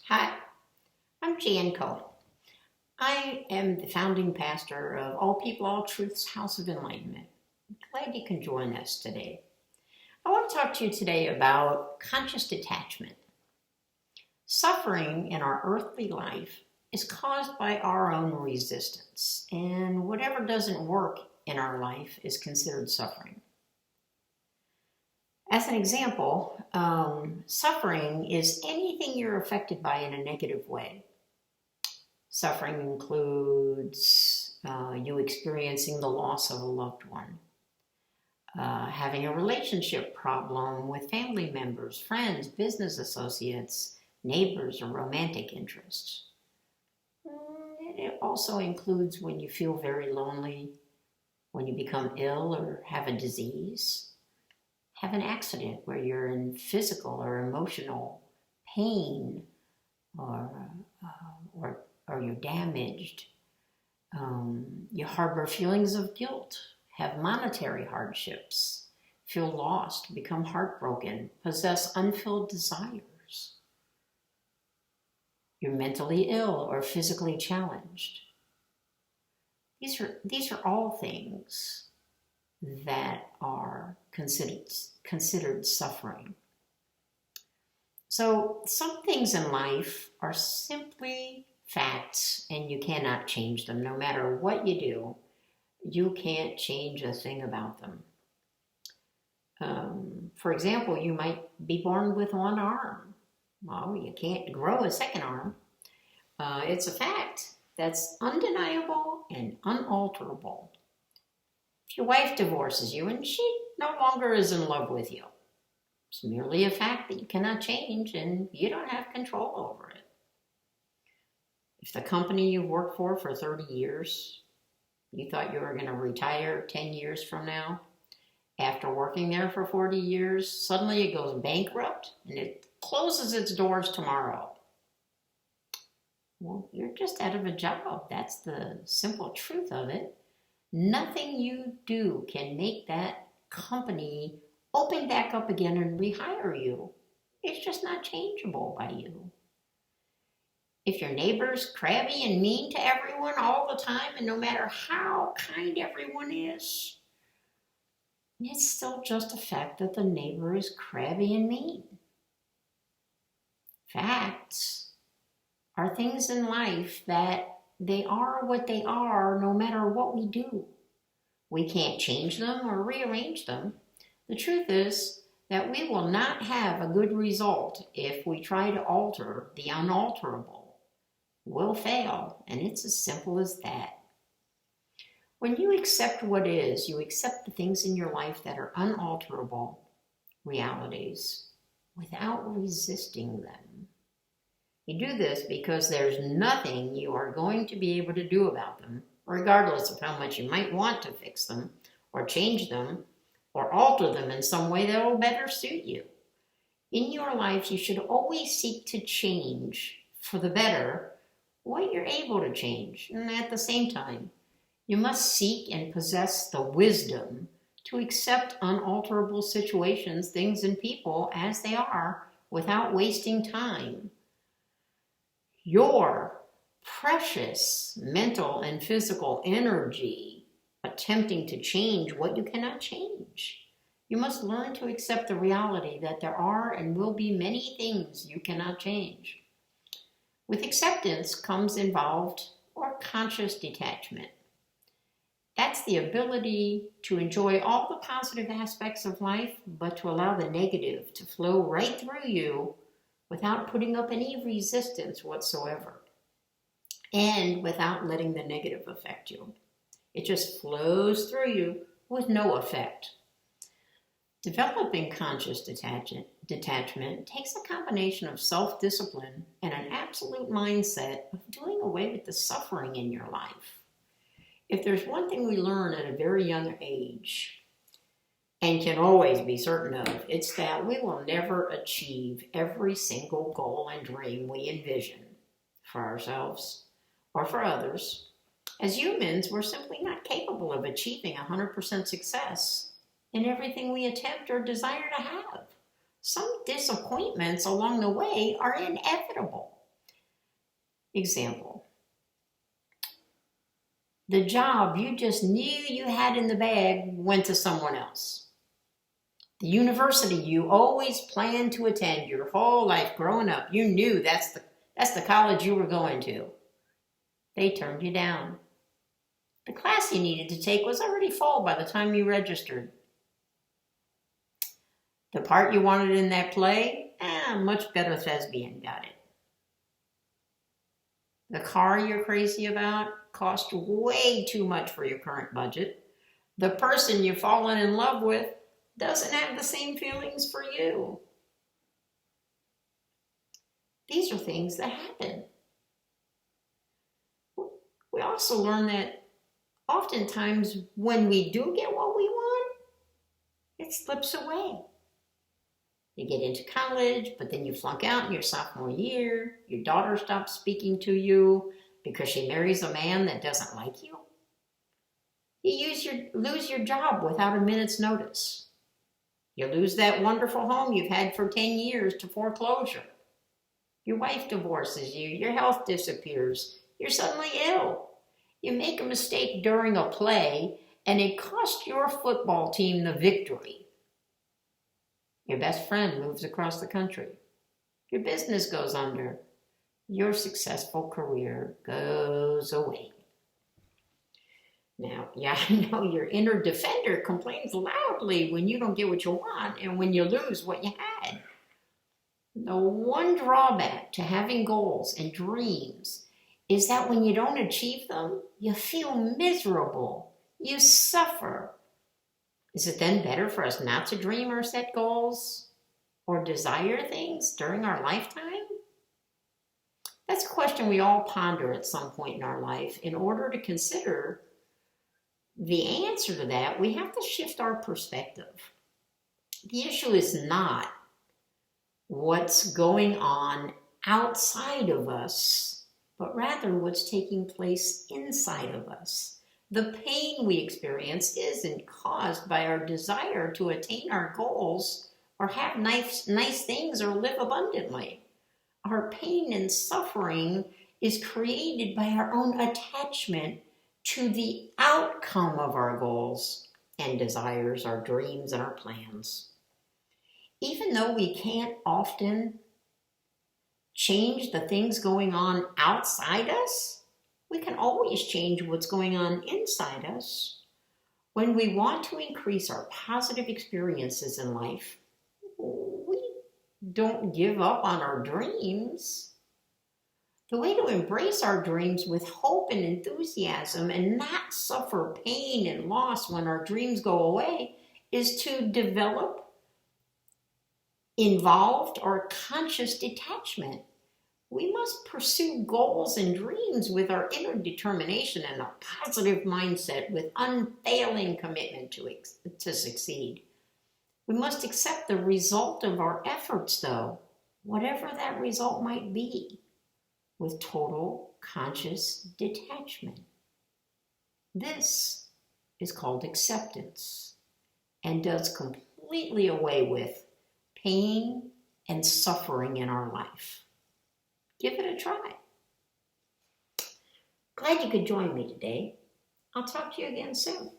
Hi, I'm Jan Cole. I am the founding pastor of All People, All Truths House of Enlightenment. Glad you can join us today. I want to talk to you today about conscious detachment. Suffering in our earthly life is caused by our own resistance, and whatever doesn't work in our life is considered suffering. As an example, suffering is anything you're affected by in a negative way. Suffering includes you experiencing the loss of a loved one, having a relationship problem with family members, friends, business associates, neighbors, or romantic interests. It also includes when you feel very lonely, when you become ill or have a disease, have an accident where you're in physical or emotional pain, or you're damaged. You harbor feelings of guilt, have monetary hardships, feel lost, become heartbroken, possess unfilled desires. You're mentally ill or physically challenged. These are all things that are considered suffering. So some things in life are simply facts and you cannot change them. No matter what you do, you can't change a thing about them. For example, you might be born with one arm. Well, you can't grow a second arm. It's a fact that's undeniable and unalterable. If your wife divorces you and she no longer is in love with you, it's merely a fact that you cannot change and you don't have control over it. If the company you've worked for 30 years, you thought you were going to retire 10 years from now, after working there for 40 years, suddenly it goes bankrupt and it closes its doors tomorrow. Well, you're just out of a job. That's the simple truth of it. Nothing you do can make that company open back up again and rehire you. It's just not changeable by you. If your neighbor's crabby and mean to everyone all the time, and no matter how kind everyone is, it's still just a fact that the neighbor is crabby and mean. Facts are things in life that they are what they are no matter what we do. We can't change them or rearrange them. The truth is that we will not have a good result if we try to alter the unalterable. We'll fail, and it's as simple as that. When you accept what is, you accept the things in your life that are unalterable realities without resisting them. You do this because there's nothing you are going to be able to do about them, regardless of how much you might want to fix them or change them or alter them in some way that will better suit you. In your life, you should always seek to change for the better what you're able to change. And at the same time, you must seek and possess the wisdom to accept unalterable situations, things, and people as they are without wasting time. Your precious mental and physical energy attempting to change what you cannot change. You must learn to accept the reality that there are and will be many things you cannot change. With acceptance comes involved or conscious detachment. That's the ability to enjoy all the positive aspects of life, but to allow the negative to flow right through you without putting up any resistance whatsoever, and without letting the negative affect you. It just flows through you with no effect. Developing conscious detachment takes a combination of self-discipline and an absolute mindset of doing away with the suffering in your life. If there's one thing we learn at a very young age, and can always be certain of, it's that we will never achieve every single goal and dream we envision for ourselves or for others. As humans, we're simply not capable of achieving 100% success in everything we attempt or desire to have. Some disappointments along the way are inevitable. Example. The job you just knew you had in the bag went to someone else. The university you always planned to attend your whole life growing up, you knew that's the college you were going to. They turned you down. The class you needed to take was already full by the time you registered. The part you wanted in that play, much better thespian got it. The car you're crazy about cost way too much for your current budget. The person you've fallen in love with doesn't have the same feelings for you. These are things that happen. We also learn that oftentimes when we do get what we want, it slips away. You get into college, but then you flunk out in your sophomore year. Your daughter stops speaking to you because she marries a man that doesn't like you. You lose your job without a minute's notice. You lose that wonderful home you've had for 10 years to foreclosure. Your wife divorces you. Your health disappears. You're suddenly ill. You make a mistake during a play, and it costs your football team the victory. Your best friend moves across the country. Your business goes under. Your successful career goes away. Now, yeah, I know your inner defender complains loudly when you don't get what you want and when you lose what you had. The one drawback to having goals and dreams is that when you don't achieve them, you feel miserable. You suffer. Is it then better for us not to dream or set goals or desire things during our lifetime? That's a question we all ponder at some point in our life. In order to consider the answer to that, we have to shift our perspective. The issue is not what's going on outside of us, but rather what's taking place inside of us. The pain we experience isn't caused by our desire to attain our goals or have nice things or live abundantly. Our pain and suffering is created by our own attachment to the outcome of our goals and desires, our dreams, and our plans. Even though we can't often change the things going on outside us, we can always change what's going on inside us. When we want to increase our positive experiences in life, we don't give up on our dreams. The way to embrace our dreams with hope and enthusiasm and not suffer pain and loss when our dreams go away is to develop involved or conscious detachment. We must pursue goals and dreams with our inner determination and a positive mindset with unfailing commitment to succeed. We must accept the result of our efforts, though, whatever that result might be, with total conscious detachment. This is called acceptance and does completely away with pain and suffering in our life. Give it a try. Glad you could join me today. I'll talk to you again soon.